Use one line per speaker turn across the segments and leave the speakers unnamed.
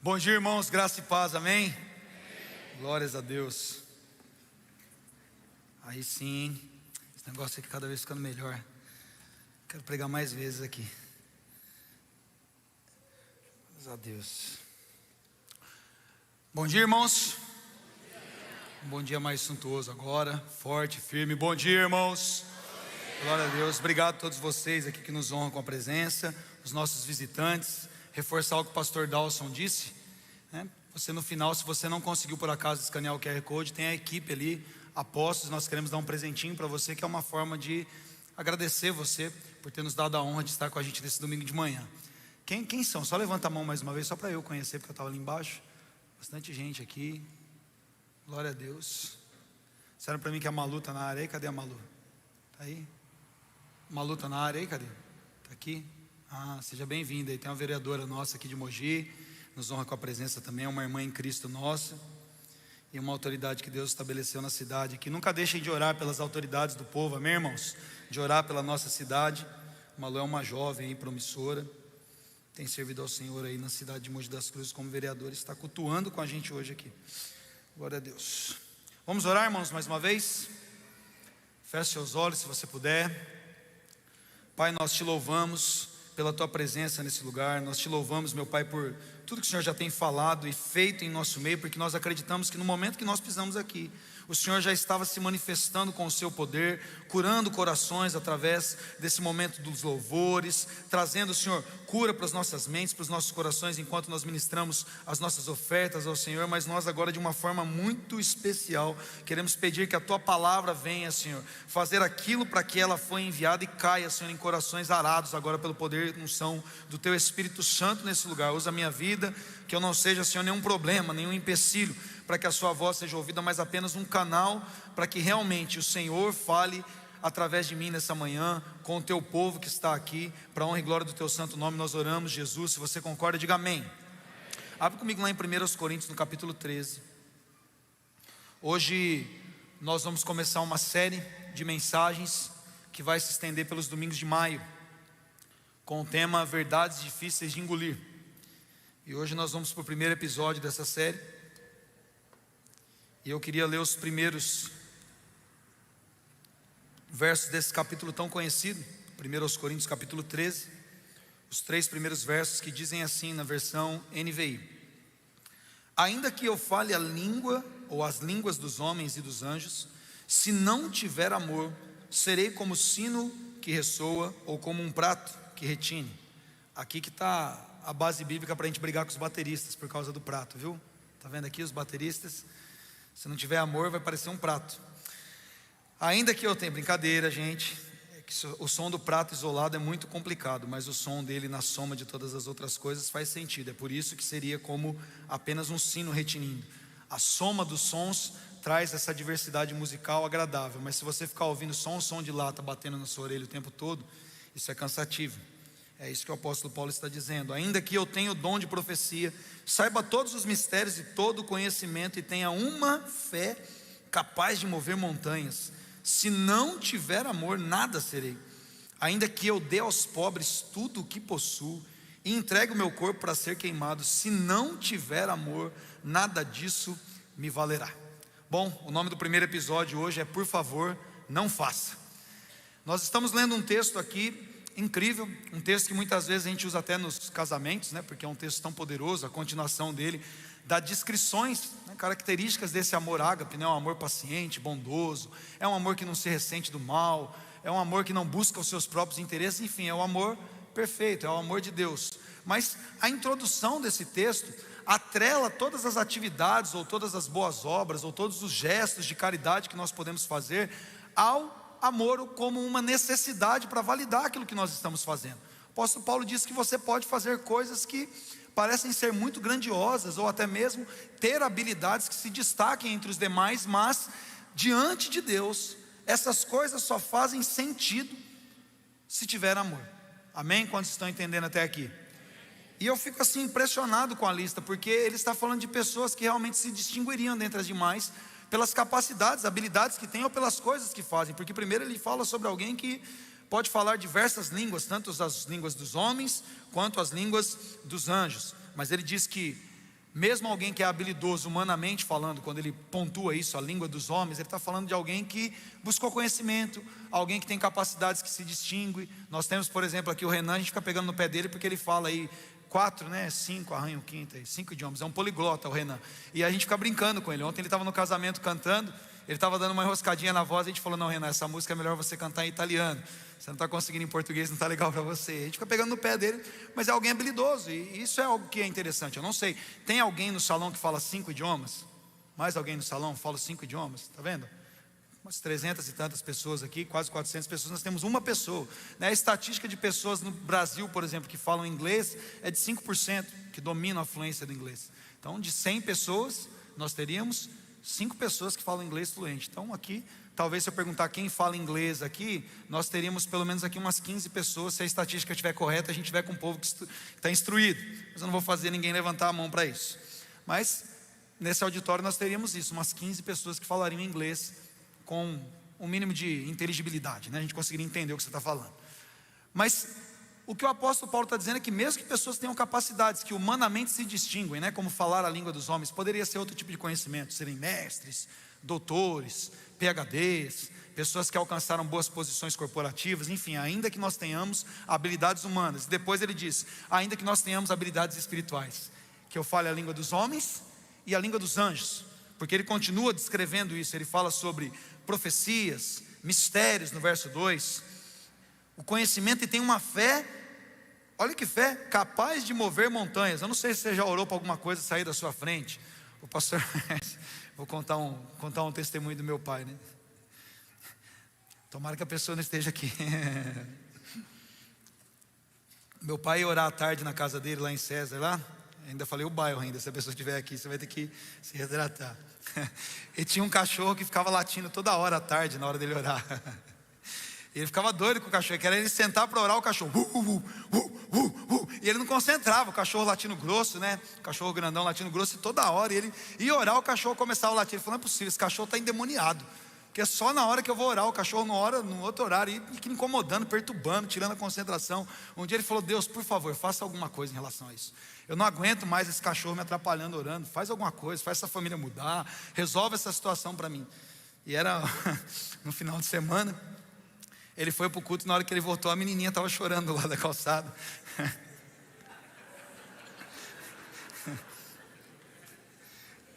Bom dia, irmãos, graça e paz, amém? Glórias a Deus. Aí sim, hein? Esse negócio aqui cada vez ficando melhor. Quero pregar mais vezes aqui. Glórias a Deus. Bom dia, irmãos. Um bom dia mais suntuoso agora, forte, firme. Bom dia, irmãos. Glória a Deus. Obrigado a todos vocês aqui que nos honram com a presença, os nossos visitantes. Reforçar o que o pastor Dawson disse, né? Você no final, se você não conseguiu por acaso escanear o QR Code, tem a equipe ali, Apóstolos. Nós queremos dar um presentinho para você, que é uma forma de agradecer você por ter nos dado a honra de estar com a gente nesse domingo de manhã. Quem são? Só levanta a mão mais uma vez, só para eu conhecer, porque eu estava ali embaixo. Bastante gente aqui. Glória a Deus. Disseram para mim que a Malu está na área aí. Cadê a Malu? Está aí? Malu está na área aí, cadê? Está aqui? Seja bem-vinda. Tem uma vereadora nossa aqui de Mogi, nos honra com a presença também, é uma irmã em Cristo nossa, e uma autoridade que Deus estabeleceu na cidade, que nunca deixem de orar pelas autoridades do povo, amém, irmãos? De orar pela nossa cidade. Malu é uma jovem aí, promissora, tem servido ao Senhor aí na cidade de Mogi das Cruzes como vereadora, está cultuando com a gente hoje aqui. Glória a Deus. Vamos orar, irmãos, mais uma vez? Feche seus olhos se você puder. Pai, nós te louvamos pela tua presença nesse lugar. Nós te louvamos, meu Pai, por tudo que o Senhor já tem falado e feito em nosso meio, porque nós acreditamos que no momento que nós pisamos aqui, o Senhor já estava se manifestando com o seu poder, curando corações através desse momento dos louvores, trazendo, Senhor, cura para as nossas mentes, para os nossos corações, enquanto nós ministramos as nossas ofertas ao Senhor. Mas nós agora, de uma forma muito especial, queremos pedir que a tua palavra venha, Senhor, fazer aquilo para que ela foi enviada e caia, Senhor, em corações arados agora pelo poder e unção do teu Espírito Santo nesse lugar. Usa a minha vida, que eu não seja, Senhor, nenhum problema, nenhum empecilho para que a sua voz seja ouvida, mas apenas um canal para que realmente o Senhor fale através de mim nessa manhã, com o teu povo que está aqui, para a honra e glória do teu santo nome. Nós oramos, Jesus. Se você concorda, diga amém. Abre comigo lá em 1 Coríntios, no capítulo 13. Hoje nós vamos começar uma série de mensagens que vai se estender pelos domingos de maio, com o tema Verdades Difíceis de Engolir. E hoje nós vamos para o primeiro episódio dessa série. E eu queria ler os primeiros versos desse capítulo tão conhecido, 1 Coríntios capítulo 13, os 3 primeiros versos, que dizem assim na versão NVI: ainda que eu fale a língua ou as línguas dos homens e dos anjos, se não tiver amor, serei como sino que ressoa ou como um prato que retine. Aqui que está a base bíblica para a gente brigar com os bateristas por causa do prato, viu? Está vendo aqui os bateristas? Se não tiver amor, vai parecer um prato. Ainda que eu tenha, brincadeira, gente, é que o som do prato isolado é muito complicado, mas o som dele na soma de todas as outras coisas faz sentido. É por isso que seria como apenas um sino retinindo. A soma dos sons traz essa diversidade musical agradável, mas se você ficar ouvindo só um som de lata batendo na sua orelha o tempo todo, isso é cansativo. É isso que o apóstolo Paulo está dizendo. Ainda que eu tenha o dom de profecia, saiba todos os mistérios e todo o conhecimento, e tenha uma fé capaz de mover montanhas, se não tiver amor, nada serei. Ainda que eu dê aos pobres tudo o que possuo e entregue o meu corpo para ser queimado, se não tiver amor, nada disso me valerá. Bom, o nome do primeiro episódio hoje é Por Favor, Não Faça. Nós estamos lendo um texto aqui incrível, um texto que muitas vezes a gente usa até nos casamentos, né? Porque é um texto tão poderoso. A continuação dele dá descrições, né, características desse amor ágape, né? É um amor paciente, bondoso, é um amor que não se ressente do mal, é um amor que não busca os seus próprios interesses. Enfim, é o amor perfeito, é o amor de Deus. Mas a introdução desse texto atrela todas as atividades, ou todas as boas obras, ou todos os gestos de caridade que nós podemos fazer ao amor como uma necessidade para validar aquilo que nós estamos fazendo. O apóstolo Paulo diz que você pode fazer coisas que parecem ser muito grandiosas, ou até mesmo ter habilidades que se destaquem entre os demais, mas diante de Deus, essas coisas só fazem sentido se tiver amor. Amém? Quantos estão entendendo até aqui? E eu fico assim impressionado com a lista, porque ele está falando de pessoas que realmente se distinguiriam dentre as demais pelas capacidades, habilidades que têm, ou pelas coisas que fazem. Porque primeiro ele fala sobre alguém que pode falar diversas línguas, tanto as línguas dos homens quanto as línguas dos anjos. Mas ele diz que Mesmo alguém que é habilidoso humanamente falando, quando ele pontua isso, a língua dos homens, ele está falando de alguém que buscou conhecimento, alguém que tem capacidades que se distingue. Nós temos, por exemplo, aqui o Renan, a gente fica pegando no pé dele porque ele fala aí 4, né, 5, arranha o quinto, 5 idiomas, é um poliglota o Renan. E a gente fica brincando com ele. Ontem ele estava no casamento cantando, ele estava dando uma enroscadinha na voz, a gente falou: não, Renan, essa música é melhor você cantar em italiano, você não está conseguindo em português, não está legal para você. A gente fica pegando no pé dele, mas é alguém habilidoso, e isso é algo que é interessante. Eu não sei, tem alguém no salão que fala 5 idiomas? Mais alguém no salão fala 5 idiomas? Está vendo? Umas 300 e tantas pessoas aqui, quase 400 pessoas, nós temos uma pessoa, né? A estatística de pessoas no Brasil, por exemplo, que falam inglês, é de 5%, que dominam a fluência do inglês. Então, de 100 pessoas, nós teríamos 5 pessoas que falam inglês fluente. Então aqui, talvez se eu perguntar quem fala inglês aqui, nós teríamos pelo menos aqui umas 15 pessoas. Se a estatística estiver correta, a gente tiver com um povo que está instruído. Mas eu não vou fazer ninguém levantar a mão para isso. Mas nesse auditório nós teríamos isso, umas 15 pessoas que falariam inglês com um mínimo de inteligibilidade, né? A gente conseguiria entender o que você está falando. Mas o que o apóstolo Paulo está dizendo é que mesmo que pessoas tenham capacidades que humanamente se distinguem, né, como falar a língua dos homens, poderia ser outro tipo de conhecimento, serem mestres, doutores, PhDs, pessoas que alcançaram boas posições corporativas, enfim, ainda que nós tenhamos habilidades humanas. Depois ele diz, ainda que nós tenhamos habilidades espirituais, que eu fale a língua dos homens e a língua dos anjos, porque ele continua descrevendo isso. Ele fala sobre profecias, mistérios no verso 2, o conhecimento, e tem uma fé, olha que fé, capaz de mover montanhas. Eu não sei se você já orou para alguma coisa sair da sua frente. O pastor, vou contar um testemunho do meu pai, né? Tomara que a pessoa não esteja aqui. Meu pai ia orar à tarde na casa dele lá em César, lá. Ainda falei o bairro ainda, se a pessoa estiver aqui, você vai ter que se retratar. E tinha um cachorro que ficava latindo toda hora à tarde, na hora dele orar. Ele ficava doido com o cachorro, que era ele sentar para orar, o cachorro e ele não concentrava, o cachorro latindo grosso, né? O cachorro grandão latindo grosso, e toda hora ele ia orar, o cachorro começava a latir. Ele falou: não é possível, esse cachorro está endemoniado, porque é só na hora que eu vou orar, o cachorro não ora no outro horário, e fica incomodando, perturbando, tirando a concentração. Um dia ele falou: Deus, por favor, faça alguma coisa em relação a isso. Eu não aguento mais esse cachorro me atrapalhando orando. Faz alguma coisa, faz essa família mudar, resolve essa situação para mim. E era no final de semana. Ele foi para o culto, e na hora que ele voltou, a menininha estava chorando lá da calçada.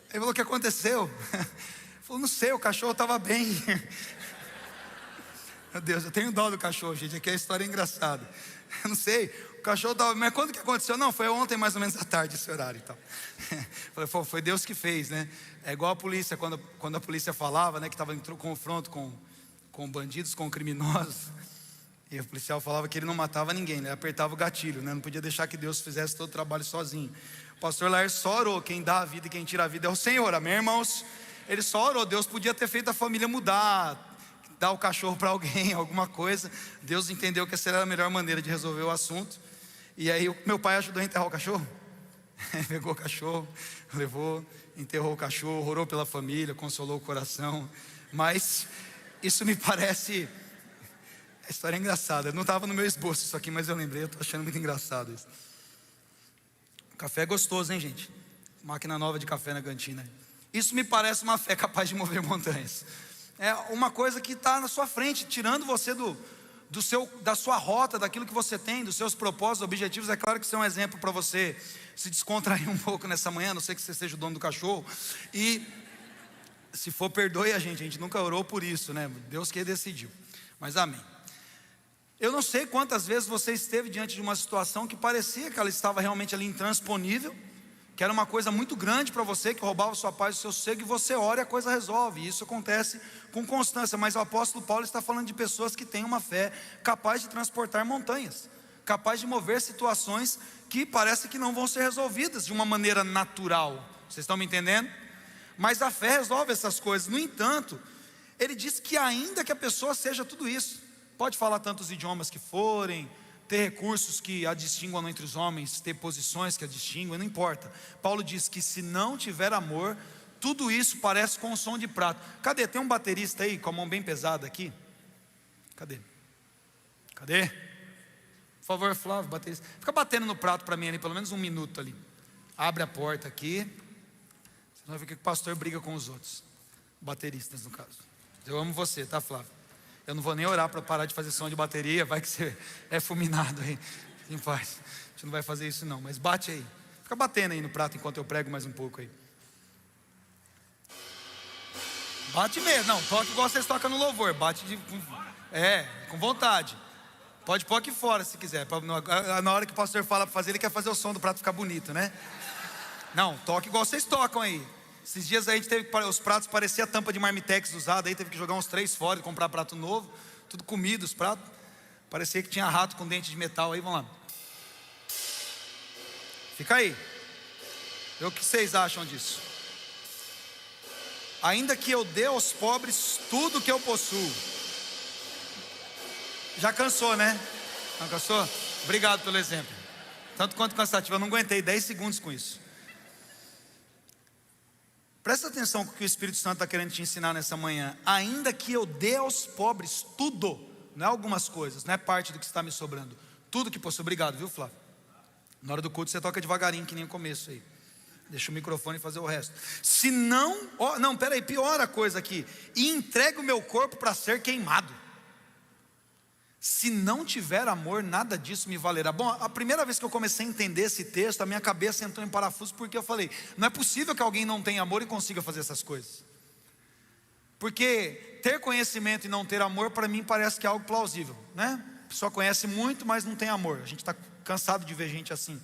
Ele falou: o que aconteceu? Ele falou: não sei, o cachorro estava bem. Meu Deus, eu tenho dó do cachorro, gente, aqui a história é engraçada. Eu não sei, o cachorro estava... Mas quando que aconteceu? Não, foi ontem mais ou menos à tarde esse horário e tal. Falei: pô, foi Deus que fez, né? É igual a polícia, quando a polícia falava, né, que estava em confronto com bandidos, com criminosos, e o policial falava que ele não matava ninguém, né? Apertava o gatilho, né? Não podia deixar que Deus fizesse todo o trabalho sozinho. O pastor Laércio só orou: quem dá a vida e quem tira a vida é o Senhor, amém, irmãos? Ele só orou. Deus podia ter feito a família mudar, dar o cachorro para alguém, alguma coisa. Deus entendeu que essa era a melhor maneira de resolver o assunto. E aí o meu pai ajudou a enterrar o cachorro. Pegou o cachorro, levou, enterrou o cachorro, orou pela família, consolou o coração. Mas isso me parece... A história é engraçada. Não estava no meu esboço isso aqui, mas eu lembrei. Eu estou achando muito engraçado isso. O café é gostoso, hein, gente? Máquina nova de café na cantina. Isso me parece uma fé capaz de mover montanhas. É uma coisa que está na sua frente, tirando você da sua rota, daquilo que você tem, dos seus propósitos, objetivos. É claro que isso é um exemplo para você se descontrair um pouco nessa manhã, a não ser que você seja o dono do cachorro. E se for, perdoe a gente nunca orou por isso, né? Deus que decidiu. Mas amém. Eu não sei quantas vezes você esteve diante de uma situação que parecia que ela estava realmente ali intransponível, que era uma coisa muito grande para você, que roubava sua paz e seu sossego, e você ora e a coisa resolve. E isso acontece com constância. Mas o apóstolo Paulo está falando de pessoas que têm uma fé capaz de transportar montanhas, capaz de mover situações que parece que não vão ser resolvidas de uma maneira natural. Vocês estão me entendendo? Mas a fé resolve essas coisas. No entanto, ele diz que ainda que a pessoa seja tudo isso, pode falar tantos idiomas que forem, ter recursos que a distinguam entre os homens, ter posições que a distinguam, não importa. Paulo diz que se não tiver amor, tudo isso parece com um som de prato. Cadê? Tem um baterista aí com a mão bem pesada aqui? Cadê? Por favor, Flávio, baterista. Fica batendo no prato para mim ali, pelo menos um minuto ali. Abre a porta aqui. Você vai ver que o pastor briga com os outros. Bateristas, no caso. Eu amo você, tá, Flávio? Eu não vou nem orar para parar de fazer som de bateria. Vai que você é fulminado aí. Em paz. A gente não vai fazer isso não, mas bate aí. Fica batendo aí no prato enquanto eu prego mais um pouco aí. Bate mesmo, não, toca igual vocês tocam no louvor. Bate com vontade. Pode pôr aqui fora se quiser. Na hora que o pastor fala para fazer, ele quer fazer o som do prato ficar bonito, né? Não, toca igual vocês tocam aí. Esses dias aí a gente teve que, os pratos parecia a tampa de marmitex usada, aí teve que jogar uns 3 fora e comprar prato novo. Tudo comido os pratos. Parecia que tinha rato com dente de metal aí, vamos lá. Fica aí. O que vocês acham disso? Ainda que eu dê aos pobres tudo que eu possuo. Já cansou, né? Não cansou? Obrigado pelo exemplo. Tanto quanto cansativo, eu não aguentei 10 segundos com isso. Presta atenção com o que o Espírito Santo está querendo te ensinar nessa manhã. Ainda que eu dê aos pobres tudo, não é algumas coisas, não é parte do que está me sobrando, tudo que possuo. Obrigado, viu, Flávio? Na hora do culto você toca devagarinho, que nem o começo aí. Deixa o microfone fazer o resto. Se não, não, peraí, piora a coisa aqui. E entregue o meu corpo para ser queimado. Se não tiver amor, nada disso me valerá. Bom, a primeira vez que eu comecei a entender esse texto, a minha cabeça entrou em parafuso, porque eu falei, não é possível que alguém não tenha amor e consiga fazer essas coisas. Porque ter conhecimento e não ter amor, para mim parece que é algo plausível, né? A pessoa conhece muito, mas não tem amor. A gente está cansado de ver gente assim,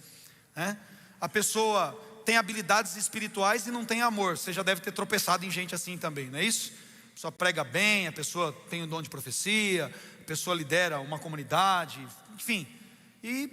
né? A pessoa tem habilidades espirituais e não tem amor. Você já deve ter tropeçado em gente assim também, não é isso? A pessoa prega bem, a pessoa tem o dom de profecia, a pessoa lidera uma comunidade, enfim, e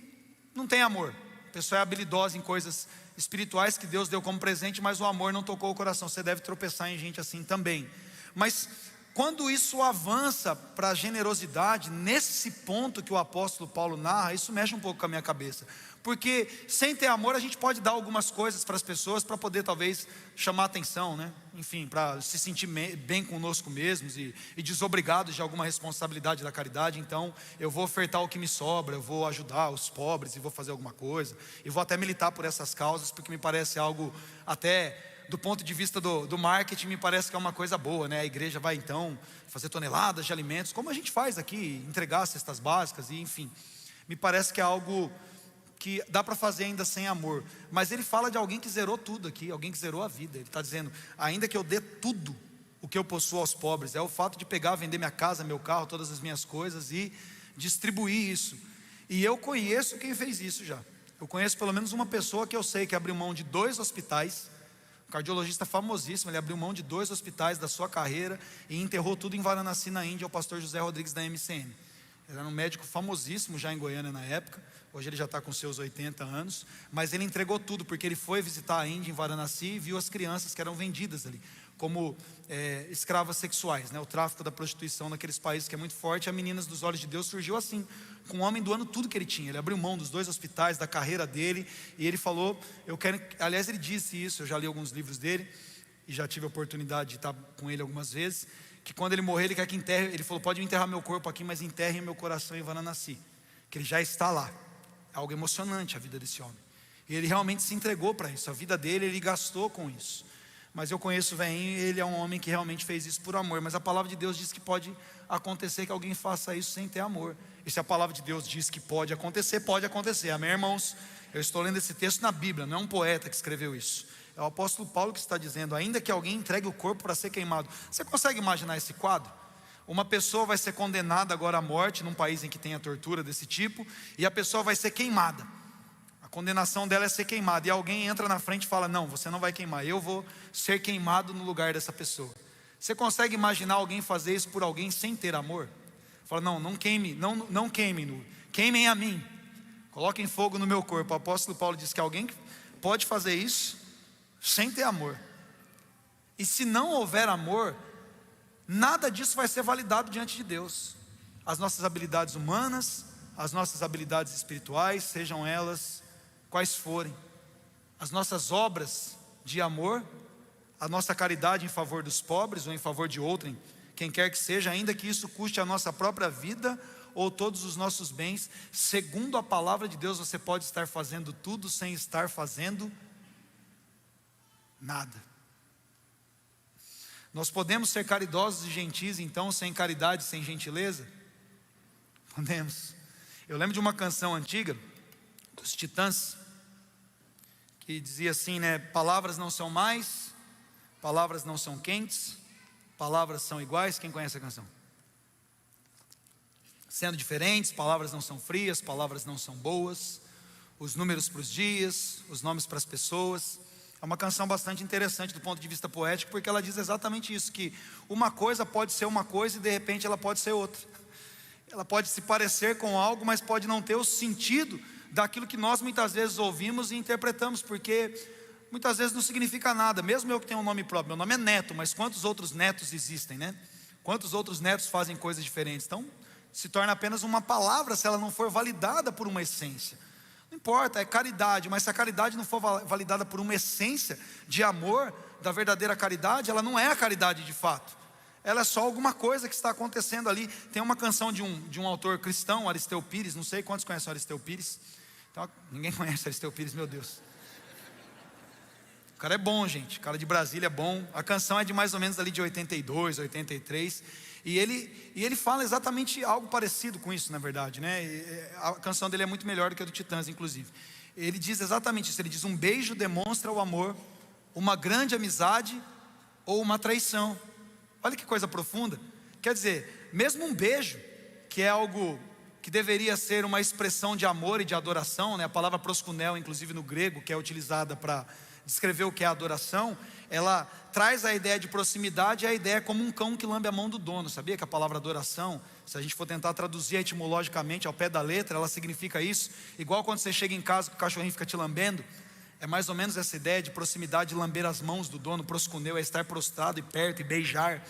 não tem amor. A pessoa é habilidosa em coisas espirituais que Deus deu como presente, mas o amor não tocou o coração. Você deve tropeçar em gente assim também. Mas quando isso avança para a generosidade, nesse ponto que o apóstolo Paulo narra, isso mexe um pouco com a minha cabeça. Porque sem ter amor a gente pode dar algumas coisas para as pessoas para poder talvez chamar atenção, né? Enfim, para se sentir bem conosco mesmos e desobrigados de alguma responsabilidade da caridade. Então eu vou ofertar o que me sobra, eu vou ajudar os pobres e vou fazer alguma coisa. E vou até militar por essas causas, porque me parece algo até... do ponto de vista do marketing, me parece que é uma coisa boa, né? A igreja vai então fazer toneladas de alimentos, como a gente faz aqui, entregar cestas básicas, e enfim, me parece que é algo que dá para fazer ainda sem amor. Mas ele fala de alguém que zerou tudo aqui, alguém que zerou a vida. Ele está dizendo, ainda que eu dê tudo o que eu possuo aos pobres, é o fato de pegar, vender minha casa, meu carro, todas as minhas coisas e distribuir isso. E eu conheço quem fez isso já. Eu conheço pelo menos uma pessoa que eu sei que abriu mão de 2 hospitais, um cardiologista famosíssimo. Ele abriu mão de 2 hospitais da sua carreira e enterrou tudo em Varanasi, na Índia, o pastor José Rodrigues da MCM. Ele era um médico famosíssimo já em Goiânia na época. Hoje ele já está com seus 80 anos. Mas ele entregou tudo, porque ele foi visitar a Índia em Varanasi e viu as crianças que eram vendidas ali como escravas sexuais, né? O tráfico da prostituição naqueles países que é muito forte. A Meninas dos Olhos de Deus surgiu assim, com um homem doando tudo que ele tinha. Ele abriu mão dos 2 hospitais, da carreira dele, e ele falou, eu quero, aliás ele disse isso, eu já li alguns livros dele e já tive a oportunidade de estar com ele algumas vezes, que quando ele morrer ele quer que enterre, ele falou, pode enterrar meu corpo aqui, mas enterre meu coração em Varanasi, que ele já está lá. É algo emocionante a vida desse homem, e ele realmente se entregou para isso. A vida dele ele gastou com isso. Mas eu conheço o velhinho, ele é um homem que realmente fez isso por amor. Mas a palavra de Deus diz que pode acontecer que alguém faça isso sem ter amor. E se a palavra de Deus diz que pode acontecer, amém, irmãos? Eu estou lendo esse texto na Bíblia, não é um poeta que escreveu isso. É o apóstolo Paulo que está dizendo, ainda que alguém entregue o corpo para ser queimado. Você consegue imaginar esse quadro? Uma pessoa vai ser condenada agora à morte, num país em que tem a tortura desse tipo, e a pessoa vai ser queimada. A condenação dela é ser queimada, e alguém entra na frente e fala, não, você não vai queimar, eu vou ser queimado no lugar dessa pessoa. Você consegue imaginar alguém fazer isso por alguém sem ter amor? Fala, não queime, não queimem, queimem a mim, coloquem fogo no meu corpo. O apóstolo Paulo diz que alguém pode fazer isso sem ter amor. E se não houver amor, nada disso vai ser validado diante de Deus. As nossas habilidades humanas, as nossas habilidades espirituais, sejam elas quais forem, as nossas obras de amor, a nossa caridade em favor dos pobres ou em favor de outrem, quem quer que seja, ainda que isso custe a nossa própria vida ou todos os nossos bens, segundo a palavra de Deus, você pode estar fazendo tudo sem estar fazendo Nada. Nós podemos ser caridosos e gentis, então, sem caridade, sem gentileza? Podemos. Eu lembro de uma canção antiga, dos Titãs, que dizia assim, né? Palavras não são mais, palavras não são quentes, palavras são iguais. Quem conhece a canção? Sendo diferentes, palavras não são frias, palavras não são boas, os números para os dias, os nomes para as pessoas. É uma canção bastante interessante do ponto de vista poético, porque ela diz exatamente isso, que uma coisa pode ser uma coisa e de repente ela pode ser outra. Ela pode se parecer com algo, mas pode não ter o sentido daquilo que nós muitas vezes ouvimos e interpretamos, porque muitas vezes não significa nada. Mesmo eu que tenho um nome próprio, meu nome é Neto, mas quantos outros netos existem, né? Quantos outros netos fazem coisas diferentes? Então, se torna apenas uma palavra se ela não for validada por uma essência. Não importa, é caridade, mas se a caridade não for validada por uma essência de amor, da verdadeira caridade, ela não é a caridade de fato. Ela é só alguma coisa que está acontecendo ali. Tem uma canção de um autor cristão, Aristeu Pires, não sei quantos conhecem Aristeu Pires. Então, ninguém conhece Aristeu Pires, meu Deus. O cara é bom, gente, o cara de Brasília é bom. A canção é de mais ou menos ali de 82, 83. E ele fala exatamente algo parecido com isso, na verdade, né? A canção dele é muito melhor do que a do Titãs, inclusive. Ele diz exatamente isso, ele diz: um beijo demonstra o amor, uma grande amizade ou uma traição. Olha que coisa profunda. Quer dizer, mesmo um beijo, que é algo que deveria ser uma expressão de amor e de adoração, né? A palavra proskunel, inclusive no grego, que é utilizada para descrever o que é adoração, ela traz a ideia de proximidade e a ideia como um cão que lambe a mão do dono. Sabia que a palavra adoração, se a gente for tentar traduzir etimologicamente ao pé da letra, ela significa isso? Igual quando você chega em casa que o cachorrinho fica te lambendo, é mais ou menos essa ideia de proximidade, de lamber as mãos do dono. Proskuneu é estar prostrado e perto e beijar.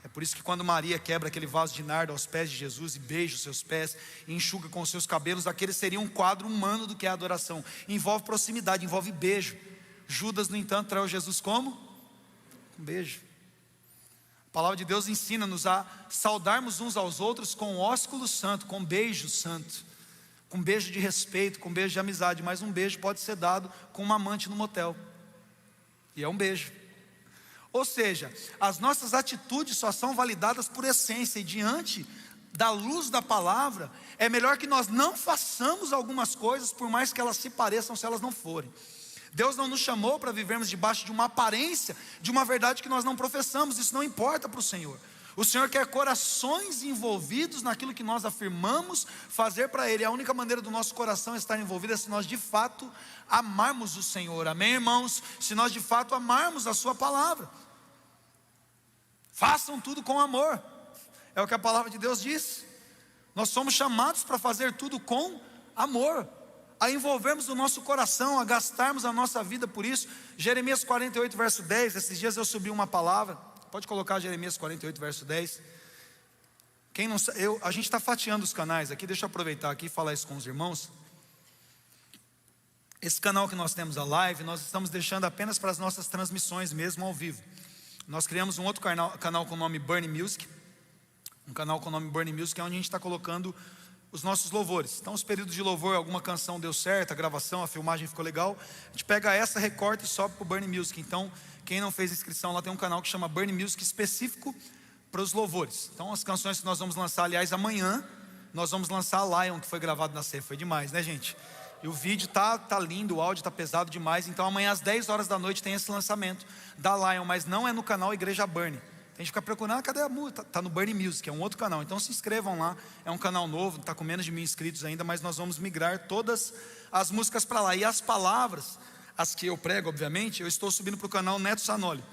É por isso que quando Maria quebra aquele vaso de nardo aos pés de Jesus e beija os seus pés e enxuga com os seus cabelos, aquele seria um quadro humano do que é a adoração. Envolve proximidade, envolve beijo. Judas, no entanto, traiu Jesus como? Um beijo. A palavra de Deus ensina-nos a saudarmos uns aos outros com ósculo santo, com beijo santo, com beijo de respeito, com beijo de amizade. Mas um beijo pode ser dado com uma amante no motel, e é um beijo. Ou seja, as nossas atitudes só são validadas por essência, e diante da luz da palavra, é melhor que nós não façamos algumas coisas, por mais que elas se pareçam, se elas não forem. Deus não nos chamou para vivermos debaixo de uma aparência, de uma verdade que nós não professamos. Isso não importa para o Senhor. O Senhor quer corações envolvidos naquilo que nós afirmamos fazer para Ele. A única maneira do nosso coração estar envolvido é se nós de fato amarmos o Senhor. Amém, irmãos? Se nós de fato amarmos a Sua palavra. Façam tudo com amor. É o que a palavra de Deus diz. Nós somos chamados para fazer tudo com amor, a envolvermos o nosso coração, a gastarmos a nossa vida por isso. Jeremias 48, verso 10, esses dias eu subi uma palavra, pode colocar Jeremias 48, verso 10. Quem não sabe, a gente está fatiando os canais aqui, deixa eu aproveitar aqui e falar isso com os irmãos. Esse canal que nós temos a live, nós estamos deixando apenas para as nossas transmissões mesmo ao vivo. Nós criamos um outro canal com o nome Burning Music, um canal com o nome Burning Music, é onde a gente está colocando os nossos louvores. Então, os períodos de louvor, alguma canção deu certo, a gravação, a filmagem ficou legal, a gente pega essa, recorta e sobe para o Burning Music. Então, quem não fez inscrição lá, tem um canal que chama Burning Music, específico para os louvores. Então, as canções que nós vamos lançar, aliás, amanhã, nós vamos lançar a Lion, que foi gravado na CEF. Foi demais, né, gente? E o vídeo tá lindo, o áudio tá pesado demais. Então, amanhã às 10 horas da noite tem esse lançamento da Lion, mas não é no canal Igreja Burning. A gente fica procurando, cadê a música? Tá no Burning Music, é um outro canal. Então se inscrevam lá, é um canal novo, está com menos de 1000 inscritos ainda, mas nós vamos migrar todas as músicas para lá. E as palavras, as que eu prego, obviamente, eu estou subindo para o canal Neto Sanoli.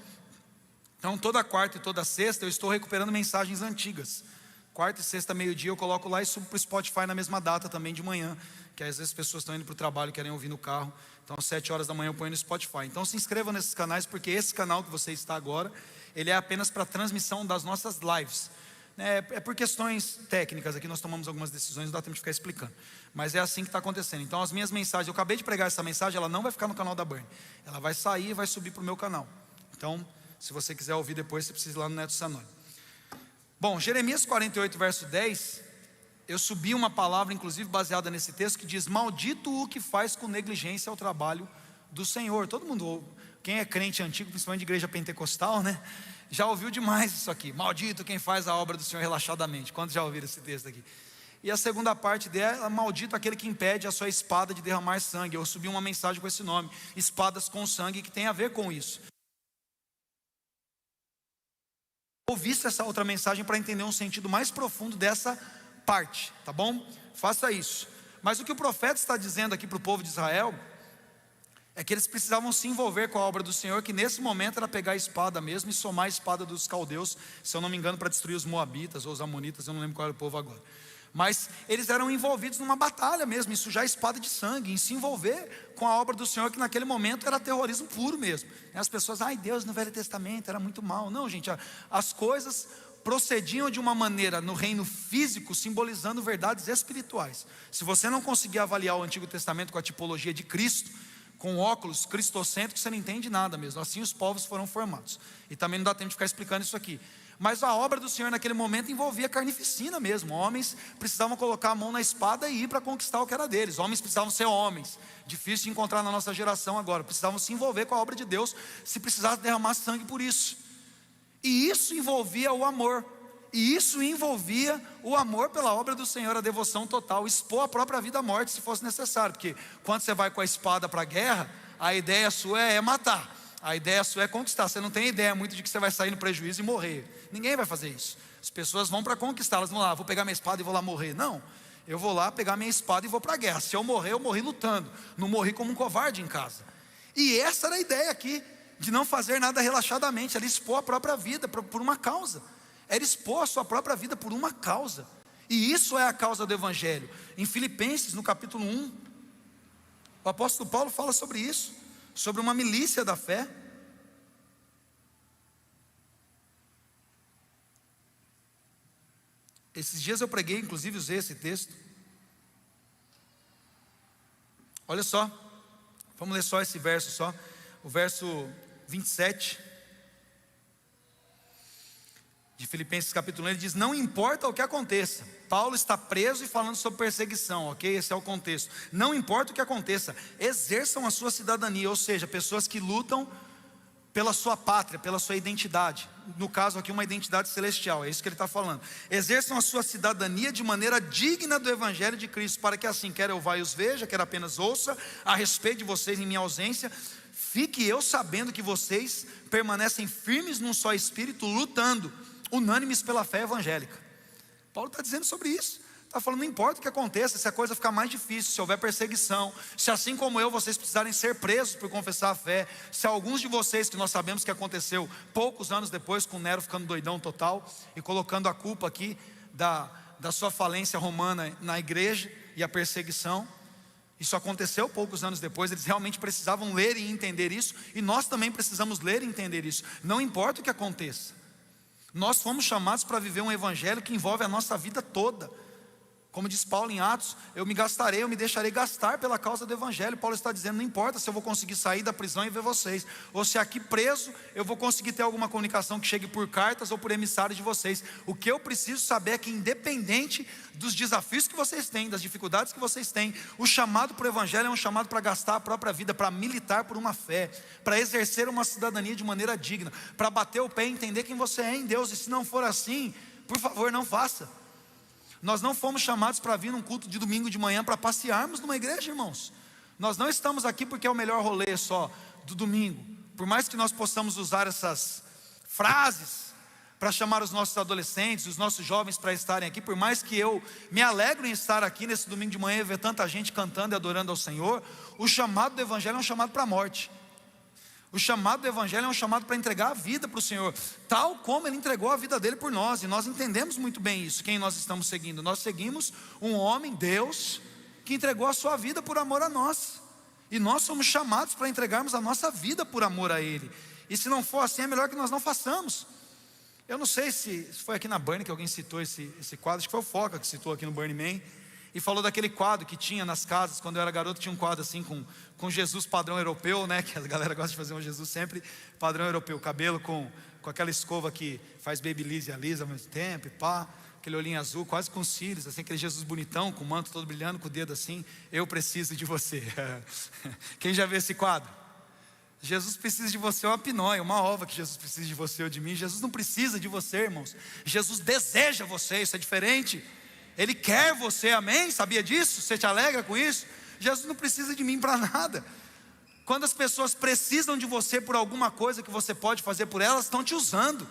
Então toda quarta e toda sexta eu estou recuperando mensagens antigas. Quarta e sexta, meio-dia, eu coloco lá e subo para o Spotify na mesma data também de manhã, que às vezes as pessoas estão indo para o trabalho e querem ouvir no carro. Então às 7 horas da manhã eu ponho no Spotify. Então se inscrevam nesses canais, porque esse canal que você está agora, ele é apenas para transmissão das nossas lives. É por questões técnicas, aqui nós tomamos algumas decisões, não dá tempo de ficar explicando. Mas é assim que está acontecendo. Então as minhas mensagens, eu acabei de pregar essa mensagem, ela não vai ficar no canal da Burn. Ela vai sair e vai subir para o meu canal. Então, se você quiser ouvir depois, você precisa ir lá no Neto Sanoli. Bom, Jeremias 48, verso 10, eu subi uma palavra, inclusive baseada nesse texto, que diz: maldito o que faz com negligência ao trabalho do Senhor. Todo mundo quem é crente antigo, principalmente de igreja pentecostal, né? Já ouviu demais isso aqui. Maldito quem faz a obra do Senhor relaxadamente. Quantos já ouviram esse texto aqui? E a segunda parte dela, maldito aquele que impede a sua espada de derramar sangue. Eu subi uma mensagem com esse nome, espadas com sangue, que tem a ver com isso. Ouvisse essa outra mensagem para entender um sentido mais profundo dessa parte, tá bom? Faça isso. Mas o que o profeta está dizendo aqui para o povo de Israel é que eles precisavam se envolver com a obra do Senhor, que nesse momento era pegar a espada mesmo e somar a espada dos caldeus, se eu não me engano, para destruir os moabitas ou os amonitas, eu não lembro qual era o povo agora. Mas eles eram envolvidos numa batalha mesmo, em sujar a espada de sangue, em se envolver com a obra do Senhor, que naquele momento era terrorismo puro mesmo. As pessoas, ai, Deus no Velho Testamento era muito mal. Não, gente, as coisas procediam de uma maneira no reino físico, simbolizando verdades espirituais. Se você não conseguir avaliar o Antigo Testamento com a tipologia de Cristo, com óculos cristocêntricos, você não entende nada mesmo. Assim os povos foram formados. E também não dá tempo de ficar explicando isso aqui. Mas a obra do Senhor naquele momento envolvia carnificina mesmo. Homens precisavam colocar a mão na espada e ir para conquistar o que era deles. Homens precisavam ser homens. Difícil de encontrar na nossa geração agora. Precisavam se envolver com a obra de Deus, se precisasse derramar sangue por isso. E isso envolvia o amor. E isso envolvia o amor pela obra do Senhor, a devoção total, expor a própria vida à morte se fosse necessário. Porque quando você vai com a espada para a guerra, a ideia sua é matar. A ideia sua é conquistar. Você não tem ideia muito de que você vai sair no prejuízo e morrer. Ninguém vai fazer isso. As pessoas vão para conquistar. Elas vão lá, vou pegar minha espada e vou lá morrer. Não, eu vou lá pegar minha espada e vou para a guerra. Se eu morrer, eu morri lutando. Não morri como um covarde em casa. E essa era a ideia aqui, de não fazer nada relaxadamente. Era expor a própria vida por uma causa. Era expor a sua própria vida por uma causa. E isso é a causa do Evangelho. Em Filipenses, no capítulo 1, o apóstolo Paulo fala sobre isso, sobre uma milícia da fé. Esses dias eu preguei, inclusive usei esse texto. Olha só, vamos ler só esse verso só, o verso 27 de Filipenses capítulo 1, ele diz: não importa o que aconteça. Paulo está preso e falando sobre perseguição, ok? Esse é o contexto. Não importa o que aconteça, exerçam a sua cidadania, ou seja, pessoas que lutam pela sua pátria, pela sua identidade. No caso aqui, uma identidade celestial, é isso que ele está falando. Exerçam a sua cidadania de maneira digna do Evangelho de Cristo, para que assim, quer eu vá e os veja, quer apenas ouça a respeito de vocês em minha ausência, fique eu sabendo que vocês permanecem firmes num só espírito, lutando, unânimes pela fé evangélica. Paulo está dizendo sobre isso. Está falando, não importa o que aconteça, se a coisa ficar mais difícil, se houver perseguição, se assim como eu, vocês precisarem ser presos por confessar a fé, se alguns de vocês, que nós sabemos que aconteceu poucos anos depois, com Nero ficando doidão total, e colocando a culpa aqui da sua falência romana na igreja e a perseguição, isso aconteceu poucos anos depois, eles realmente precisavam ler e entender isso, e nós também precisamos ler e entender isso, não importa o que aconteça. Nós fomos chamados para viver um evangelho que envolve a nossa vida toda. Como diz Paulo em Atos, eu me deixarei gastar pela causa do Evangelho. Paulo está dizendo, não importa se eu vou conseguir sair da prisão e ver vocês, ou se aqui preso eu vou conseguir ter alguma comunicação que chegue por cartas ou por emissários de vocês. O que eu preciso saber é que, independente dos desafios que vocês têm, das dificuldades que vocês têm, o chamado para o Evangelho é um chamado para gastar a própria vida, para militar por uma fé, para exercer uma cidadania de maneira digna, para bater o pé e entender quem você é em Deus. E se não for assim, por favor, não faça. Nós não fomos chamados para vir num culto de domingo de manhã para passearmos numa igreja, irmãos. Nós não estamos aqui porque é o melhor rolê só do domingo. Por mais que nós possamos usar essas frases para chamar os nossos adolescentes, os nossos jovens para estarem aqui, por mais que eu me alegro em estar aqui nesse domingo de manhã e ver tanta gente cantando e adorando ao Senhor, o chamado do Evangelho é um chamado para a morte. O chamado do Evangelho é um chamado para entregar a vida para o Senhor, tal como Ele entregou a vida dele por nós. E nós entendemos muito bem isso, quem nós estamos seguindo. Nós seguimos um homem, Deus, que entregou a sua vida por amor a nós. E nós somos chamados para entregarmos a nossa vida por amor a Ele. E se não for assim, é melhor que nós não façamos. Eu não sei se foi aqui na Burn que alguém citou esse quadro, acho que foi o Foca que citou aqui no Burning Man, e falou daquele quadro que tinha nas casas. Quando eu era garoto tinha um quadro assim com Jesus padrão europeu, né? Que a galera gosta de fazer um Jesus sempre padrão europeu, cabelo com aquela escova que faz babyliss e alisa ao mesmo tempo, e pá, aquele olhinho azul, quase com cílios, assim, aquele Jesus bonitão, com o manto todo brilhando, com o dedo assim, eu preciso de você. Quem já viu esse quadro? Jesus precisa de você, é uma pinóia, uma ova que Jesus precisa de você ou de mim. Jesus não precisa de você, irmãos. Jesus deseja você, isso é diferente. Ele quer você, amém? Sabia disso? Você te alegra com isso? Jesus não precisa de mim para nada. Quando as pessoas precisam de você por alguma coisa que você pode fazer por elas, estão te usando.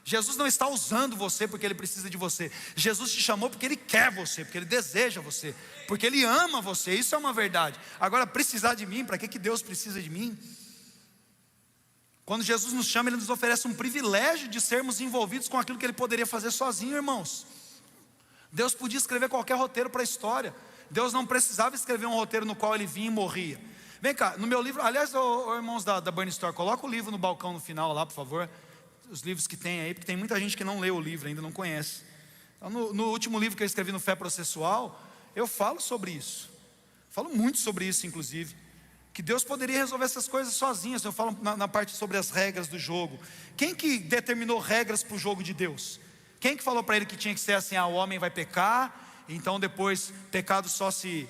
Jesus não está usando você porque Ele precisa de você. Jesus te chamou porque Ele quer você, porque Ele deseja você, porque Ele ama você, isso é uma verdade. Agora, precisar de mim, para que Deus precisa de mim? Quando Jesus nos chama, Ele nos oferece um privilégio de sermos envolvidos com aquilo que Ele poderia fazer sozinho, irmãos. Deus podia escrever qualquer roteiro para a história. Deus não precisava escrever um roteiro no qual Ele vinha e morria. Vem cá, no meu livro, aliás, irmãos da Burn Store, coloca o livro no balcão no final lá, por favor. Os livros que tem aí, porque tem muita gente que não leu o livro, ainda não conhece. Então, no último livro que eu escrevi no Fé Processual, eu falo sobre isso. Falo muito sobre isso, inclusive. Que Deus poderia resolver essas coisas sozinho. Eu falo na parte sobre as regras do jogo. Quem que determinou regras para o jogo de Deus? Quem que falou para Ele que tinha que ser assim, o homem vai pecar, então depois pecado só se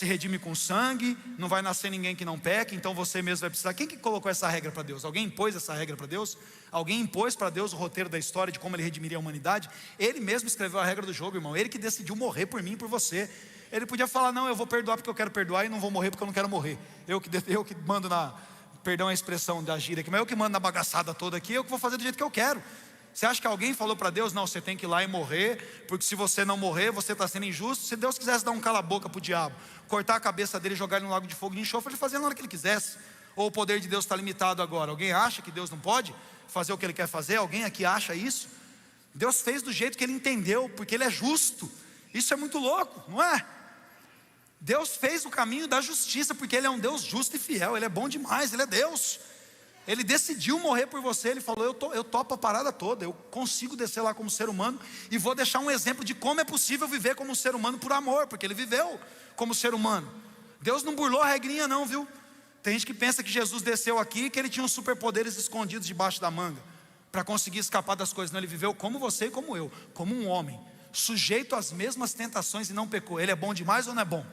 redime com sangue, não vai nascer ninguém que não peque, então você mesmo vai precisar. Quem que colocou essa regra para Deus? Alguém impôs essa regra para Deus? Alguém impôs para Deus o roteiro da história de como Ele redimiria a humanidade? Ele mesmo escreveu a regra do jogo, irmão. Ele que decidiu morrer por mim e por você. Ele podia falar, não, eu vou perdoar porque eu quero perdoar, e não vou morrer porque eu não quero morrer. Eu que mando perdão a expressão da gíria aqui, mas eu que mando na bagaçada toda aqui, eu que vou fazer do jeito que eu quero. Você acha que alguém falou para Deus, não, você tem que ir lá e morrer, porque se você não morrer, você está sendo injusto? Se Deus quisesse dar um cala-boca para o diabo, cortar a cabeça dele e jogar ele no lago de fogo de enxofre, ele fazia na hora que ele quisesse. Ou o poder de Deus está limitado agora? Alguém acha que Deus não pode fazer o que Ele quer fazer? Alguém aqui acha isso? Deus fez do jeito que Ele entendeu, porque Ele é justo. Isso é muito louco, não é? Deus fez o caminho da justiça, porque Ele é um Deus justo e fiel. Ele é bom demais, Ele é Deus. Ele decidiu morrer por você. Ele falou, eu topo a parada toda. Eu consigo descer lá como ser humano e vou deixar um exemplo de como é possível viver como um ser humano por amor, porque Ele viveu como ser humano. Deus não burlou a regrinha não, viu? Tem gente que pensa que Jesus desceu aqui e que Ele tinha uns superpoderes escondidos debaixo da manga para conseguir escapar das coisas. Não, Ele viveu como você e como eu, como um homem, sujeito às mesmas tentações e não pecou. Ele é bom demais ou não é bom?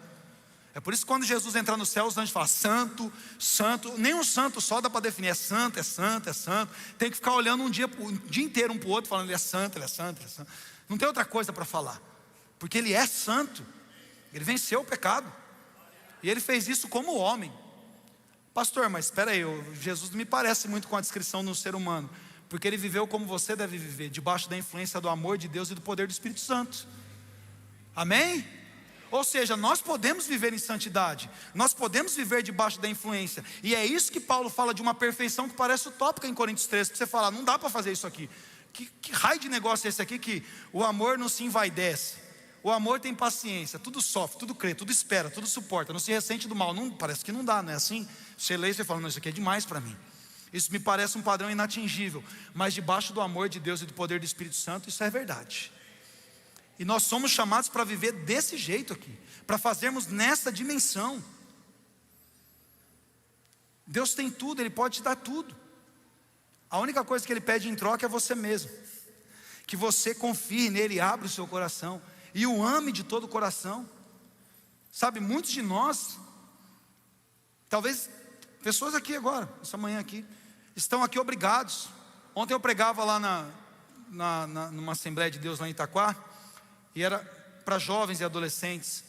É por isso que quando Jesus entrar no céu, os anjos falam, santo, santo. Nem um santo só dá para definir, é santo, é santo, é santo. Tem que ficar olhando o dia inteiro um para o outro, falando, Ele é santo, Ele é santo, Ele é santo. Não tem outra coisa para falar, porque Ele é santo. Ele venceu o pecado, e Ele fez isso como homem. Pastor, mas espera aí, Jesus não me parece muito com a descrição de um ser humano, porque Ele viveu como você deve viver, debaixo da influência do amor de Deus e do poder do Espírito Santo. Amém? Ou seja, nós podemos viver em santidade, nós podemos viver debaixo da influência, e é isso que Paulo fala de uma perfeição que parece utópica em Coríntios 13, que você fala, não dá para fazer isso aqui. Que raio de negócio é esse aqui, que o amor não se envaidece, o amor tem paciência, tudo sofre, tudo crê, tudo espera, tudo suporta, não se ressente do mal. Não, parece que não dá, não é assim? Você lê e você fala, não, isso aqui é demais para mim. Isso me parece um padrão inatingível, mas debaixo do amor de Deus e do poder do Espírito Santo, isso é verdade. E nós somos chamados para viver desse jeito aqui, para fazermos nessa dimensão. Deus tem tudo, Ele pode te dar tudo. A única coisa que Ele pede em troca é você mesmo, que você confie nele, abra o seu coração e o ame de todo o coração. Sabe, muitos de nós, talvez pessoas aqui agora, essa manhã aqui, estão aqui obrigados. Ontem eu pregava lá numa Assembleia de Deus lá em Itaquá, e era para jovens e adolescentes,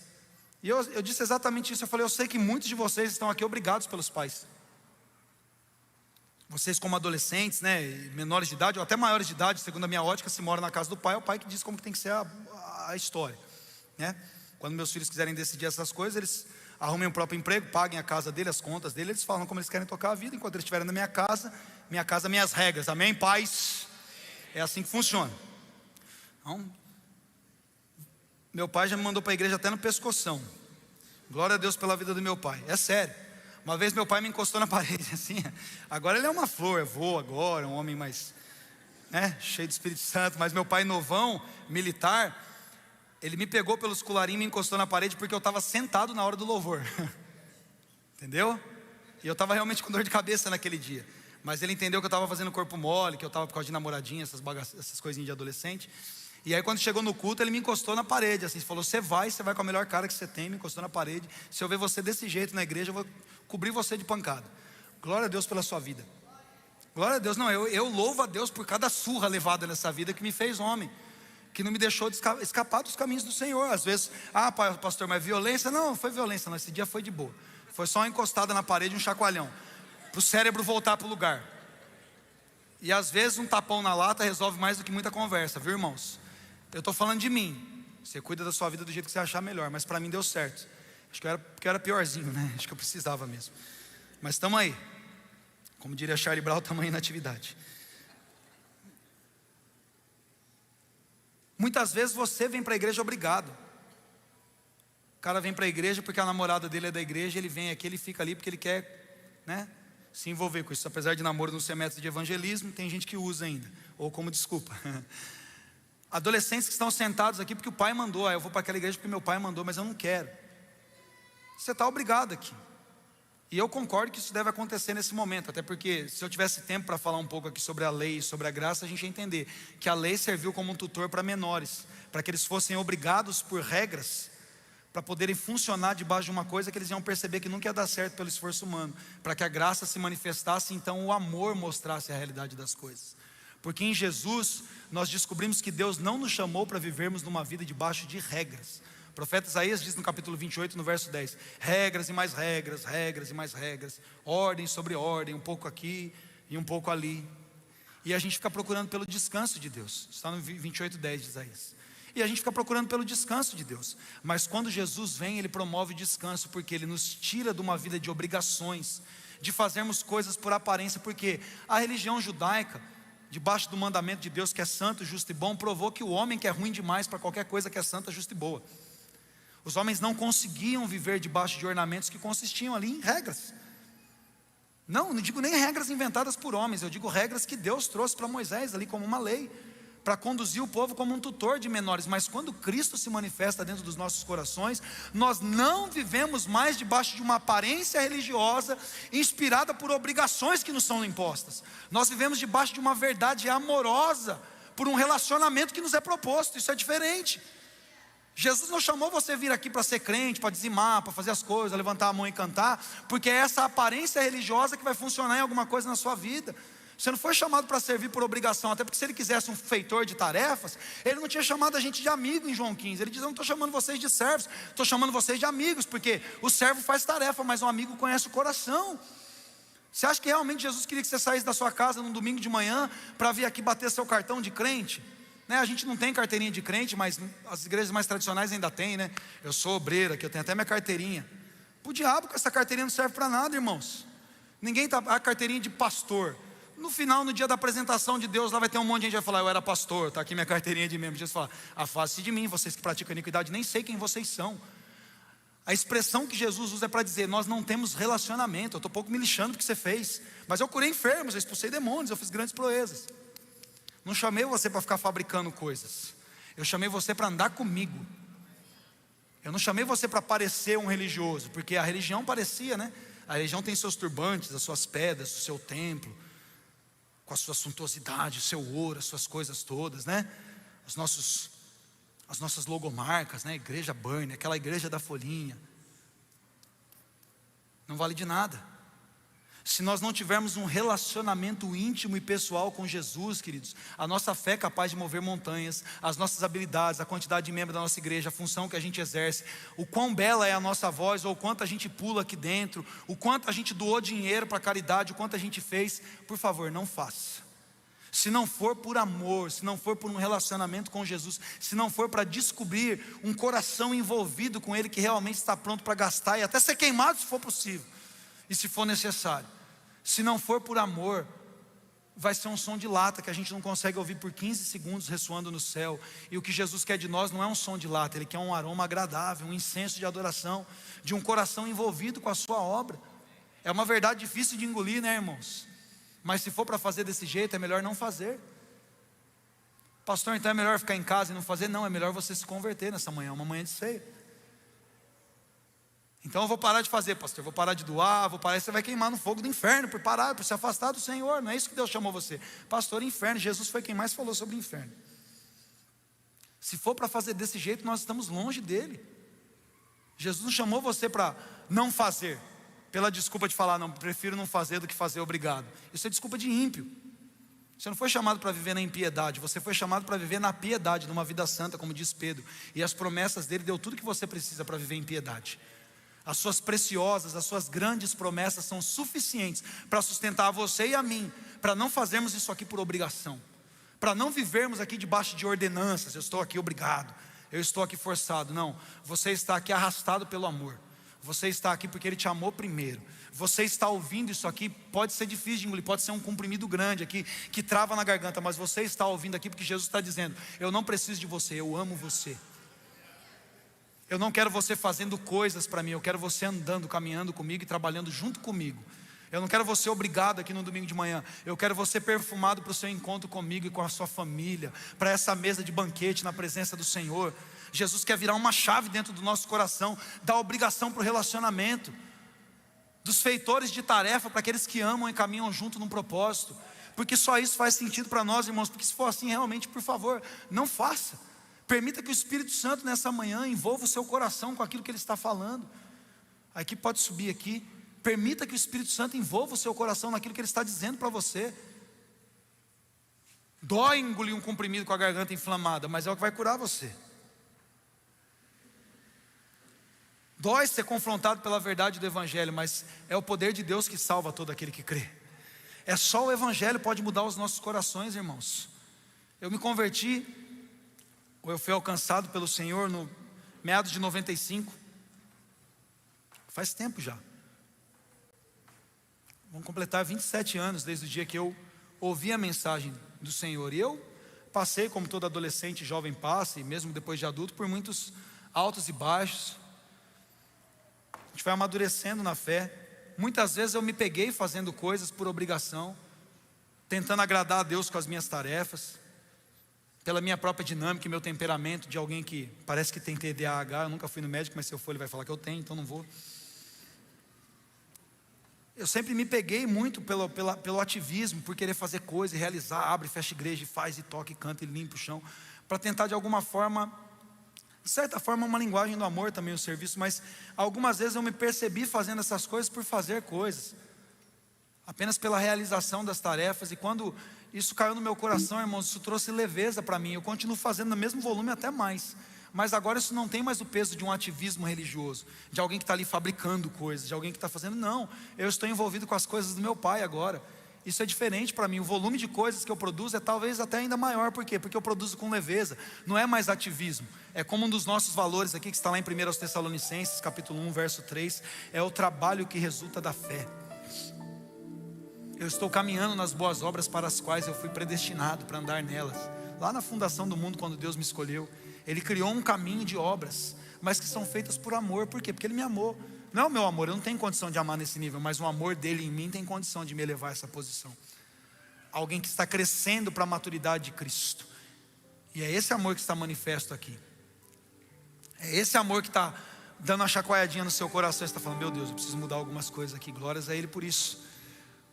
e eu disse exatamente isso. Eu falei, eu sei que muitos de vocês estão aqui obrigados pelos pais. Vocês como adolescentes, né, menores de idade, ou até maiores de idade, segundo a minha ótica, se mora na casa do pai, é o pai que diz como que tem que ser a história, né? Quando meus filhos quiserem decidir essas coisas, eles arrumem o próprio emprego, paguem a casa dele, as contas dele, eles falam como eles querem tocar a vida. Enquanto eles estiverem na minha casa, minhas regras, amém, pais? É assim que funciona. Então, meu pai já me mandou para a igreja até no pescoção. Glória a Deus pela vida do meu pai, é sério. Uma vez meu pai me encostou na parede assim, agora ele é uma flor, voa agora, um homem mais, né, cheio do Espírito Santo. Mas meu pai novão, militar, ele me pegou pelos colarinhos e me encostou na parede porque eu estava sentado na hora do louvor. Entendeu? E eu estava realmente com dor de cabeça naquele dia. Mas ele entendeu que eu estava fazendo corpo mole, que eu estava por causa de namoradinha, essas coisinhas de adolescente. E aí quando chegou no culto, ele me encostou na parede, assim, falou, você vai com a melhor cara que você tem. Me encostou na parede. Se eu ver você desse jeito na igreja, eu vou cobrir você de pancada. Glória a Deus pela sua vida. Glória a Deus. Não, eu louvo a Deus por cada surra levada nessa vida que me fez homem, que não me deixou de escapar dos caminhos do Senhor. Às vezes, pastor, mas violência? Não foi violência, não, esse dia foi de boa. Foi só uma encostada na parede, um chacoalhão, para o cérebro voltar para o lugar. E às vezes um tapão na lata resolve mais do que muita conversa, viu, irmãos? Eu estou falando de mim. Você cuida da sua vida do jeito que você achar melhor, mas para mim deu certo. Acho que eu era piorzinho, né? Acho que eu precisava mesmo. Mas estamos aí. Como diria Charlie Brown, estamos aí na atividade. Muitas vezes você vem para a igreja obrigado. O cara vem para a igreja porque a namorada dele é da igreja, ele vem aqui, ele fica ali porque ele quer, né, se envolver com isso. Apesar de namoro não ser método de evangelismo, tem gente que usa ainda, ou como desculpa. Adolescentes que estão sentados aqui porque o pai mandou. Eu vou para aquela igreja porque meu pai mandou, mas eu não quero. Você está obrigado aqui. E eu concordo que isso deve acontecer nesse momento, até porque se eu tivesse tempo para falar um pouco aqui sobre a lei e sobre a graça, a gente ia entender que a lei serviu como um tutor para menores, para que eles fossem obrigados por regras, para poderem funcionar debaixo de uma coisa que eles iam perceber que nunca ia dar certo pelo esforço humano, para que a graça se manifestasse, então o amor mostrasse a realidade das coisas. Porque em Jesus nós descobrimos que Deus não nos chamou para vivermos numa vida debaixo de regras. O profeta Isaías diz no capítulo 28, no verso 10, regras e mais regras, regras e mais regras, ordem sobre ordem, um pouco aqui e um pouco ali. E a gente fica procurando pelo descanso de Deus. Está no 28, 10 de Isaías. E a gente fica procurando pelo descanso de Deus. Mas quando Jesus vem, Ele promove descanso, porque Ele nos tira de uma vida de obrigações, de fazermos coisas por aparência, porque a religião judaica, debaixo do mandamento de Deus que é santo, justo e bom, provou que o homem que é ruim demais para qualquer coisa que é santa, justa e boa. Os homens não conseguiam viver debaixo de ornamentos que consistiam ali em regras. Não digo nem regras inventadas por homens, eu digo regras que Deus trouxe para Moisés ali como uma lei, para conduzir o povo como um tutor de menores. Mas quando Cristo se manifesta dentro dos nossos corações, nós não vivemos mais debaixo de uma aparência religiosa inspirada por obrigações que nos são impostas. Nós vivemos debaixo de uma verdade amorosa, por um relacionamento que nos é proposto. Isso é diferente. Jesus não chamou você vir aqui para ser crente, para dizimar, para fazer as coisas, levantar a mão e cantar, porque é essa aparência religiosa que vai funcionar em alguma coisa na sua vida. Você não foi chamado para servir por obrigação, até porque se Ele quisesse um feitor de tarefas, Ele não tinha chamado a gente de amigo em João 15. Ele diz, eu não estou chamando vocês de servos, estou chamando vocês de amigos, porque o servo faz tarefa, mas o amigo conhece o coração. Você acha que realmente Jesus queria que você saísse da sua casa num domingo de manhã, para vir aqui bater seu cartão de crente? A gente não tem carteirinha de crente, mas as igrejas mais tradicionais ainda tem, né? Eu sou obreiro aqui, eu tenho até minha carteirinha. O diabo, com essa carteirinha não serve para nada, irmãos. Ninguém tá, a carteirinha de pastor. No final, no dia da apresentação de Deus, lá vai ter um monte de gente que vai falar, eu era pastor, está aqui minha carteirinha de membro. Jesus fala, afaste-se de mim, vocês que praticam iniquidade, nem sei quem vocês são. A expressão que Jesus usa é para dizer, nós não temos relacionamento. Eu estou pouco me lixando do que você fez, mas eu curei enfermos, eu expulsei demônios, eu fiz grandes proezas. Não chamei você para ficar fabricando coisas. Eu chamei você para andar comigo. Eu não chamei você para parecer um religioso, porque a religião parecia, né? A religião tem seus turbantes, as suas pedras, o seu templo, com a sua suntuosidade, o seu ouro, as suas coisas todas, né? As nossas logomarcas, né? Igreja Burn, aquela igreja da folhinha. Não vale de nada. Se nós não tivermos um relacionamento íntimo e pessoal com Jesus, queridos, a nossa fé é capaz de mover montanhas, as nossas habilidades, a quantidade de membros da nossa igreja, a função que a gente exerce, o quão bela é a nossa voz, ou o quanto a gente pula aqui dentro, o quanto a gente doou dinheiro para a caridade, o quanto a gente fez, por favor, não faça. Se não for por amor, se não for por um relacionamento com Jesus, se não for para descobrir um coração envolvido com Ele, que realmente está pronto para gastar e até ser queimado se for possível, e se for necessário, se não for por amor, vai ser um som de lata que a gente não consegue ouvir por 15 segundos ressoando no céu. E o que Jesus quer de nós não é um som de lata, Ele quer um aroma agradável, um incenso de adoração, de um coração envolvido com a sua obra. É uma verdade difícil de engolir, né, irmãos? Mas se for para fazer desse jeito, é melhor não fazer. Pastor, então é melhor ficar em casa e não fazer? Não, é melhor você se converter nessa manhã, uma manhã de ceia. Então eu vou parar de fazer, pastor, eu vou parar de doar, vou parar, você vai queimar no fogo do inferno, por parar, por se afastar do Senhor. Não é isso que Deus chamou você. Pastor, inferno, Jesus foi quem mais falou sobre o inferno. Se for para fazer desse jeito, nós estamos longe dele. Jesus não chamou você para não fazer, pela desculpa de falar, não, prefiro não fazer do que fazer obrigado. Isso é desculpa de ímpio. Você não foi chamado para viver na impiedade, você foi chamado para viver na piedade, numa vida santa, como diz Pedro. E as promessas dele deu tudo que você precisa para viver em piedade. As suas preciosas, as suas grandes promessas são suficientes para sustentar você e a mim, para não fazermos isso aqui por obrigação, para não vivermos aqui debaixo de ordenanças. Eu estou aqui obrigado, eu estou aqui forçado. Não, você está aqui arrastado pelo amor. Você está aqui porque Ele te amou primeiro. Você está ouvindo isso aqui, pode ser difícil de engolir, pode ser um comprimido grande aqui, que trava na garganta, mas você está ouvindo aqui porque Jesus está dizendo: eu não preciso de você, eu amo você. Eu não quero você fazendo coisas para mim, eu quero você andando, caminhando comigo e trabalhando junto comigo. Eu não quero você obrigado aqui no domingo de manhã. Eu quero você perfumado para o seu encontro comigo e com a sua família, para essa mesa de banquete na presença do Senhor. Jesus quer virar uma chave dentro do nosso coração, da obrigação para o relacionamento, dos feitores de tarefa para aqueles que amam e caminham junto num propósito. Porque só isso faz sentido para nós, irmãos. Porque se for assim, realmente, por favor, não faça. Permita que o Espírito Santo nessa manhã envolva o seu coração com aquilo que Ele está falando. Aqui pode subir aqui. Permita que o Espírito Santo envolva o seu coração naquilo que Ele está dizendo para você. Dói engolir um comprimido com a garganta inflamada, mas é o que vai curar você. Dói ser confrontado pela verdade do Evangelho, mas é o poder de Deus que salva todo aquele que crê. É só o Evangelho pode mudar os nossos corações, irmãos. Eu me converti, ou eu fui alcançado pelo Senhor no meados de 95. Faz tempo já. Vão completar 27 anos desde o dia que eu ouvi a mensagem do Senhor. E eu passei, como todo adolescente, jovem passa, e mesmo depois de adulto, por muitos altos e baixos. A gente vai amadurecendo na fé. Muitas vezes eu me peguei fazendo coisas por obrigação, tentando agradar a Deus com as minhas tarefas, pela minha própria dinâmica e meu temperamento de alguém que parece que tem TDAH. Eu nunca fui no médico, mas se eu for ele vai falar que eu tenho, então não vou. Eu sempre me peguei muito pelo ativismo, por querer fazer coisa e realizar, abre e fecha igreja, faz e toca e canta e limpa o chão, para tentar de alguma forma, de certa forma uma linguagem do amor também o serviço, mas algumas vezes eu me percebi fazendo essas coisas por fazer coisas, apenas pela realização das tarefas. E quando isso caiu no meu coração, irmãos, isso trouxe leveza para mim. Eu continuo fazendo no mesmo volume, até mais, mas agora isso não tem mais o peso de um ativismo religioso, de alguém que está ali fabricando coisas, de alguém que está fazendo. Não, eu estou envolvido com as coisas do meu Pai agora. Isso é diferente para mim. O volume de coisas que eu produzo é talvez até ainda maior. Por quê? Porque eu produzo com leveza. Não é mais ativismo. É como um dos nossos valores aqui, que está lá em 1 Tessalonicenses, capítulo 1, verso 3. É o trabalho que resulta da fé. Eu estou caminhando nas boas obras para as quais eu fui predestinado para andar nelas. Lá na fundação do mundo, quando Deus me escolheu, Ele criou um caminho de obras, mas que são feitas por amor. Por quê? Porque Ele me amou. Não é o meu amor, eu não tenho condição de amar nesse nível, mas o amor dele em mim tem condição de me elevar a essa posição. Alguém que está crescendo para a maturidade de Cristo. E é esse amor que está manifesto aqui. É esse amor que está dando uma chacoalhadinha no seu coração. Você está falando: meu Deus, eu preciso mudar algumas coisas aqui. Glórias a Ele por isso.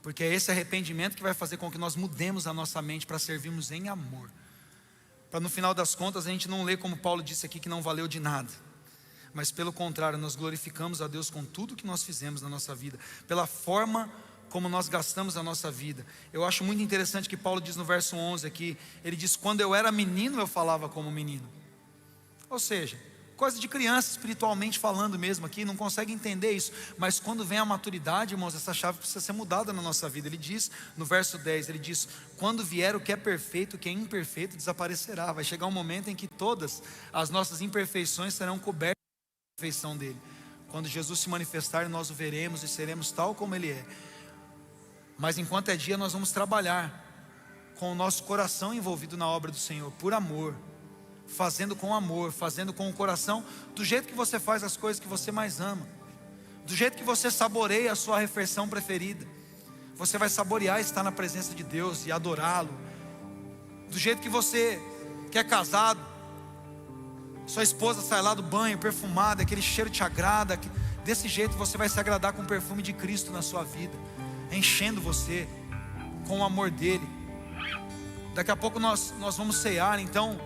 Porque é esse arrependimento que vai fazer com que nós mudemos a nossa mente para servirmos em amor. Para no final das contas a gente não ler como Paulo disse aqui, que não valeu de nada. Mas pelo contrário, nós glorificamos a Deus com tudo que nós fizemos na nossa vida, pela forma como nós gastamos a nossa vida. Eu acho muito interessante que Paulo diz no verso 11 aqui, ele diz: quando eu era menino eu falava como menino. Ou seja, coisa de criança espiritualmente falando mesmo aqui, não consegue entender isso. Mas quando vem a maturidade, irmãos, essa chave precisa ser mudada na nossa vida. Ele diz no verso 10, ele diz: quando vier o que é perfeito, o que é imperfeito desaparecerá. Vai chegar um momento em que todas as nossas imperfeições serão cobertas perfeição dele. Quando Jesus se manifestar, nós o veremos e seremos tal como Ele é. Mas enquanto é dia, nós vamos trabalhar com o nosso coração envolvido na obra do Senhor, por amor, fazendo com amor, fazendo com o coração, do jeito que você faz as coisas que você mais ama, do jeito que você saboreia a sua refeição preferida. Você vai saborear estar na presença de Deus e adorá-lo. Do jeito que você que é casado, sua esposa sai lá do banho perfumada, aquele cheiro te agrada. Desse jeito você vai se agradar com o perfume de Cristo na sua vida, enchendo você com o amor dele. Daqui a pouco nós vamos cear. Então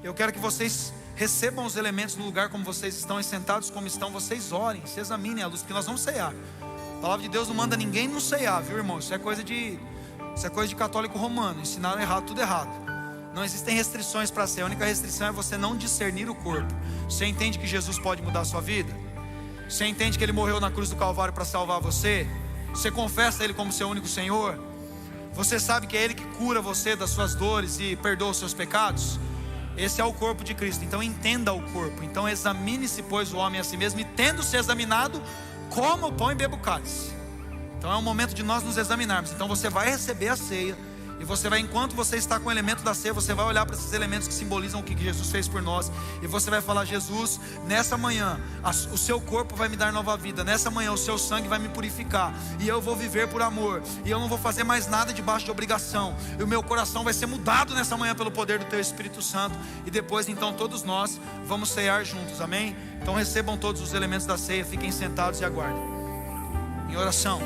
eu quero que vocês recebam os elementos no lugar como vocês estão, e sentados como estão, vocês orem, se examinem a luz, porque nós vamos cear. palavra de Deus não manda ninguém não ceiar, viu, irmão? Isso é coisa de católico romano. Ensinaram errado, tudo errado. Não existem restrições para ceia. A única restrição é você não discernir o corpo. Você entende que Jesus pode mudar a sua vida? Você entende que Ele morreu na cruz do Calvário para salvar você? Você confessa Ele como seu único Senhor? Você sabe que é Ele que cura você das suas dores e perdoa os seus pecados? Esse é o corpo de Cristo. Então entenda o corpo. Então examine-se, pois, o homem a si mesmo, e tendo-se examinado, coma o pão e beba o cálice. Então é um momento de nós nos examinarmos. Então você vai receber a ceia, e você vai, enquanto você está com o elemento da ceia, você vai olhar para esses elementos que simbolizam o que Jesus fez por nós, e você vai falar: Jesus, nessa manhã o seu corpo vai me dar nova vida, nessa manhã o seu sangue vai me purificar, e eu vou viver por amor, e eu não vou fazer mais nada debaixo de obrigação, e o meu coração vai ser mudado nessa manhã pelo poder do teu Espírito Santo. E depois então todos nós vamos ceiar juntos, amém? Então recebam todos os elementos da ceia, fiquem sentados e aguardem em oração.